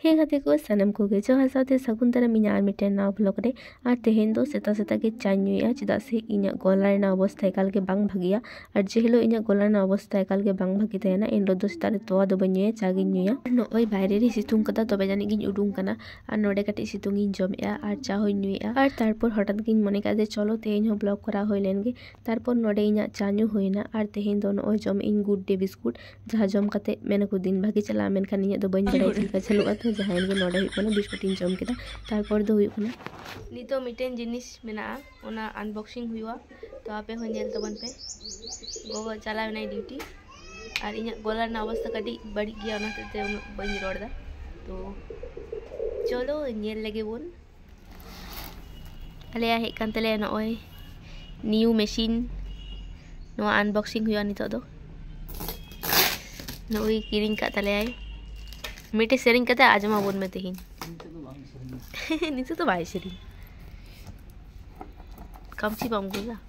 हे गाते को सानम को गे जोहार साथे सगुन दाराम इना आर मिटेन नाव ब्लॉग रे आर तेहेन दो सेता सेता गे चा ᱧᱩᱭᱟ चेदा से इना गला रेना अवस्था एकाल गे बांग भागिया और जे हिलो इना गला रेना अवस्था एकाल गे बांग भागी तहेना इन दो सेता रे तोवा दो बन ᱧᱩᱭᱟ चा गे ᱧᱩᱭᱟ नोय बाहरे रे सितुंग कदा तबे जानि गिन उडुंग कना और नोडे कटि सितुंग इन जमया और चा होय ᱧᱩᱭᱟ और तारपर हठात गिन मने का दे चलो तेहेन हो ब्लॉग करा होय लेन गे तारपर नोडे इना चा ᱧᱩ होयना और तेहेन दो नोय जम इन गुड डे बिस्कुट जहां जम कते मेने को दिन भागी चला मेनखान इना दो बन बड़ाय चिलका चलुआ तो जहां गे नोडे बिस्कुट इन जम केदा तारपर दो हुई कना नितो मिटेन जिनिस मेना ओना अनबॉक्सिंग हुआ तो आपे हो नेल तबन पे गोगो चला नाई ड्यूटी और इन गला ना अवस्था कटी बड़ी गया ओना ते बनी रोडदा तो चलो नेल लगे बोन अले हे कांतले नोय न्यू मशीन नो अनबॉक्सिंग हुआ नितो दो नोई किरिंग का तले आए मिटे सेरिंग कते आजमा बोन में तेहिन नीचे तो बाई सेरिंग कम सी पाऊंगा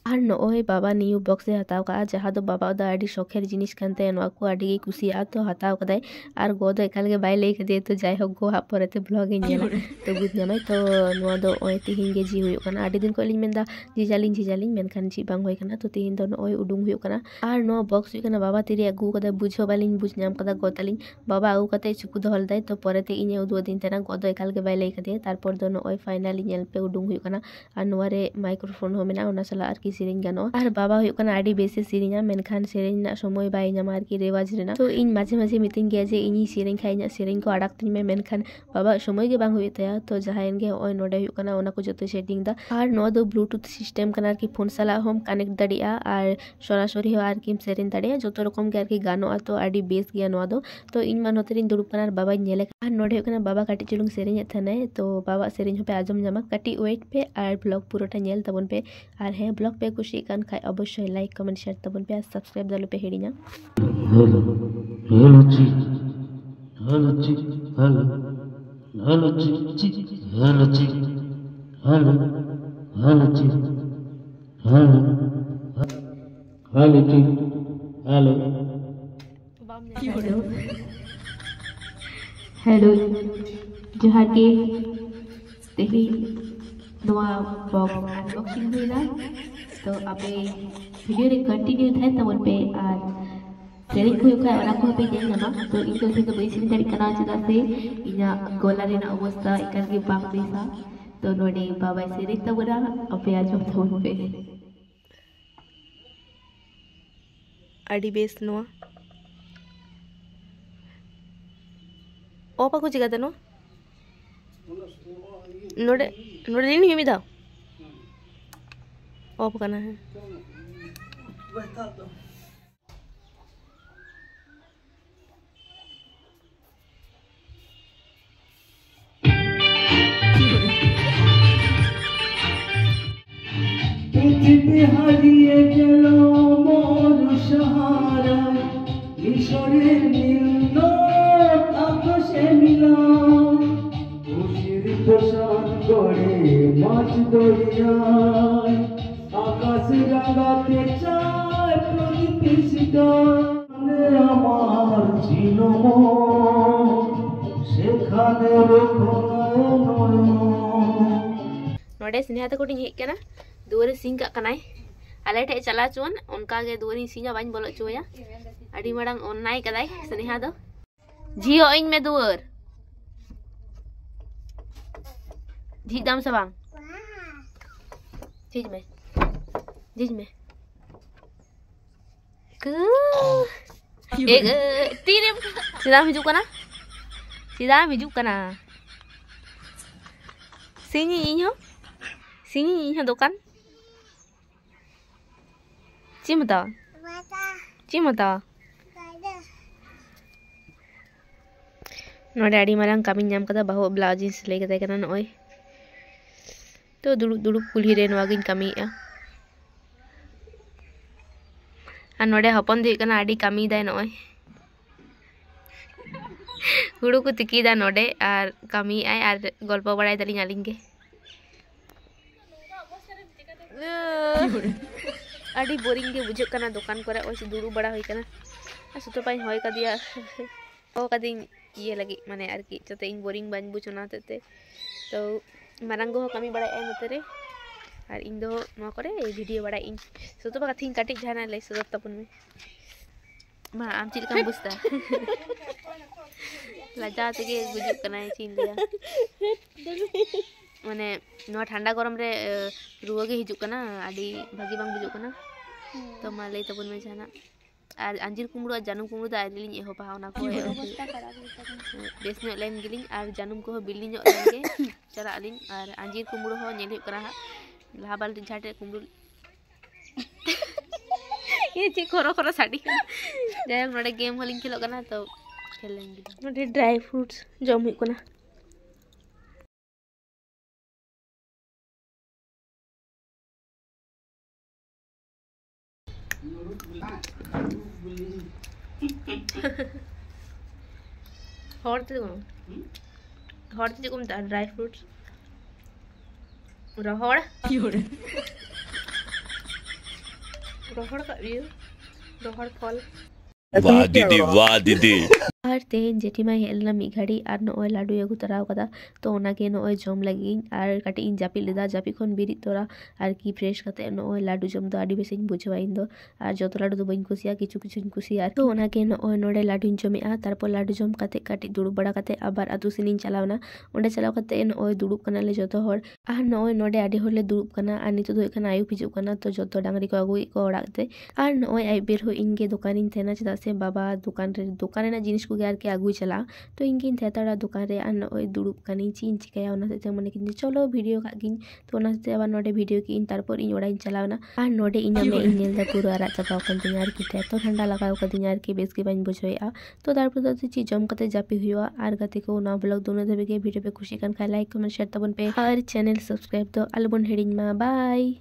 और नोय बाबा न्यू बॉक्स से हताव का जहाँ दो बाबा दा आडी शौखेर जिनिस कानते नोआ को आडी कुसिया तो हताव कदाय और गो दो एकाल गे बाय लेक दे तो जाय हो गो हापरते ब्लॉग इन नेला तो बुझ नामाय तो नोआ दो ओय तिहिन गे जी हुयो कना आडी दिन को लिन मेंदा जीजालिन मेनखान जी बांग होय कना तो तिहिन दो नोय उडुंग हुयो कना और नो बॉक्स हुयो कना बाबा तिरे अगु कदा बुझो बालिन बुझ नाम कदा गोतालिन बाबा अगु कते चुकु दहल दाय तो परते इने उदो दिन तेना गो दो एकाल गे बाय लेक दे तारपर दो नोय फाइनली नेल पे उडुंग हुयो कना और नोआ रे माइक्रोफोन हो मेना ओना सला आर की सेरिंग गानो और बाबा हुयो कना आडी बेसे सेरिंगा मेनखान सेरिंग ना समय बाय ᱧᱟᱢᱟ आर की रेवाज रेना तो इन माझे माझे मितिंग गया जे इनी सेरिंग खाय ᱧᱟ सेरिंग को आड़ाक तिन में मेनखान बाबा समय गे बांग हुयो तया तो जहायन गे ओय नोडे हुयो कना ओना को जतो सेटिंग दा और नो दो ब्लूटूथ सिस्टम कना आर की फोन साला हम कनेक्ट दाड़िया और सरासरि हो आर की सेरिंग दाड़िया जतो रकम के आर की गानो तो आडी बेस गया नो दो तो इन मान होतरिन दुड़ुब कना बाबा नेले और नोडे हुयो कना बाबा काटी चुलुंग सेरिंग थने तो बाबा सेरिंग हो पे आजम ᱧᱟᱢᱟ काटी वेट पे और ब्लॉग पूराटा नेल तबन पे और है ब्लॉग पे कुशी कान खाय अवश्य लाइक कमेंट शेयर तबन पे सब्सक्राइब दालो पे हेडिना हेलो जी हेलो जी हेलो हेलो जी हेलो जी हेलो हेलो जी हेलो हेलो जी हेलो हेलो जोहार के तेही नोआ बॉक्स अनबॉक्सिंग हुईना तो आपे वीडियो रे कंटिन्यू थाय तबन पे और सेरिंग को का ओना को पे जेल नामा तो इन तो से तो बेसिन दाड़ी कना चदा से इना गोला रे ना अवस्था एकाल के बांग देसा तो नोडे बाबा सेरिंग तबरा आपे आजम तबन पे आडी बेस नोआ ओपा को जगह नो नोडे नोडे दिन ही मिदा ऑफ करना है পৃথিবী হারিয়ে গেল মোর সাহারা মিশরের নীল আকাশে মিলায় খুশির পোশাক করে মাছ দরিয়ায় আকাশ রাঙাতে চায় প্রদীপ শিকায় আমার ছিল সেখানে রেখো নয়ন नोडे स्नेहा तक कोटिंग हेक केना दुवरे सिंग का कनाय आले ठे चला चोन उनका गे दुवरी सिंगा बाñ बोलो चोया अडी मडंग ऑनलाइन कदाय स्नेहा दो जियो इन में दुवर जी दाम सवांग जीज में एक तीन सीधा हिजू कना सिंगी इहो दुकान चिमता नोडे आडी मारंग कामी नाम कदा बाहु ब्लाउज जींस ले कदा कना नोय तो दुड़ुब कुल्ही रे नोआ गिन कामीया और नोडे हपन दे कना आडी कामी दाय नोय हुड़ू को तिकीदा नोडे और कामी आय और गल्प बड़ाय दलिन आलिन के आडी बोरिंग के बुझे कना दुकान करे ओसे दुड़ू बड़ा होई कना सुतो पाई होय का दिया ओ कदिन ये लगी माने आरकी जते इन बोरिंग बाñ बुझ ओना होते तो मारंग हो कमी बड़ा नोते रे और इन दो नो करे वीडियो बड़ा इन सोतो बा कथिन काटी जाना लई सदत तपन में मा आम चिल कम बुझता लजा तेगे गुजुक कनाय चिन दिया माने नो ठंडा गरम रे रुआ गे हिजुक कना आडी भागी बांग बुजुक कना तो मा लई तपन में जाना और अंजीर कुमड़ो जानुम कुमड़ो दा आइलिन एहो पहा ओना को बेस नो लेन गिलिन और जानुम को बिल्ली नो लेगे चला आलिन और अंजीर कुमड़ो हो नेल करा लहा बाल झाटे कुमड़ो ये जे खरो खरो साडी जाय नोडे गेम होलिन खेलो कना तो खेल लेंगे नोडे ड्राई फ्रूट्स जम हुई कना हॉर्ते को ड्राई फ्रूट्स रहोड़ रहोड़ का ये रहोड़ फल वाह दीदी वाह दीदी और तेन जेठीमा हेलना मी घड़ी और नॉय लाडू अगू तराव कदा तो ओनागे नॉय जम लगी और काटी इन जापी लेदा जापी खन बिरित तोरा और की फ्रेश कते नॉय लाडू जम दो आडी बेसिन बुझवा इन दो और जतो लाडू दो बइन कुसिया किछु किछु कुसिया तो ओनागे नॉय नोडे लाडू जमे तारपर लाडू जम कते काटी दुड़ुब बड़ा कते आबार आतु सिनिन चलावना ओंडे चलाव कते नॉय दुड़ुब कना ले जतो हर और नॉय नोडे आडी हर ले दुड़ुब कना और नितो दो एखन आयु हिजु कना तो जतो डांगरी को आगुई को ओड़ाते और नॉय आई बेर हो इनके दुकानिन थेना चदा से बाबा दुकान रे जिनिस को यार के आगू चला तो इनकिन थेताड़ा दुकान रे आन ओय दुड़ुब कानी चीन चिकाया ओना से मने किन चलो वीडियो का गिन तो ओना से आबार नोडे वीडियो की इन तारपर इन ओड़ा इन चलावना और नोडे इना में इन नेल दा पूरा आरा चपाव कन दिनार की तो ठंडा लगाव क दिनार के बेस के बाइन बुझोया तो तारपर तो ची जम कते जापी हुआ और गति को ना ब्लॉग दोनों देबे के वीडियो पे खुशी कन का लाइक कमेंट शेयर तबन पे और चैनल सब्सक्राइब दो अलबन हेडिंग मा बाय।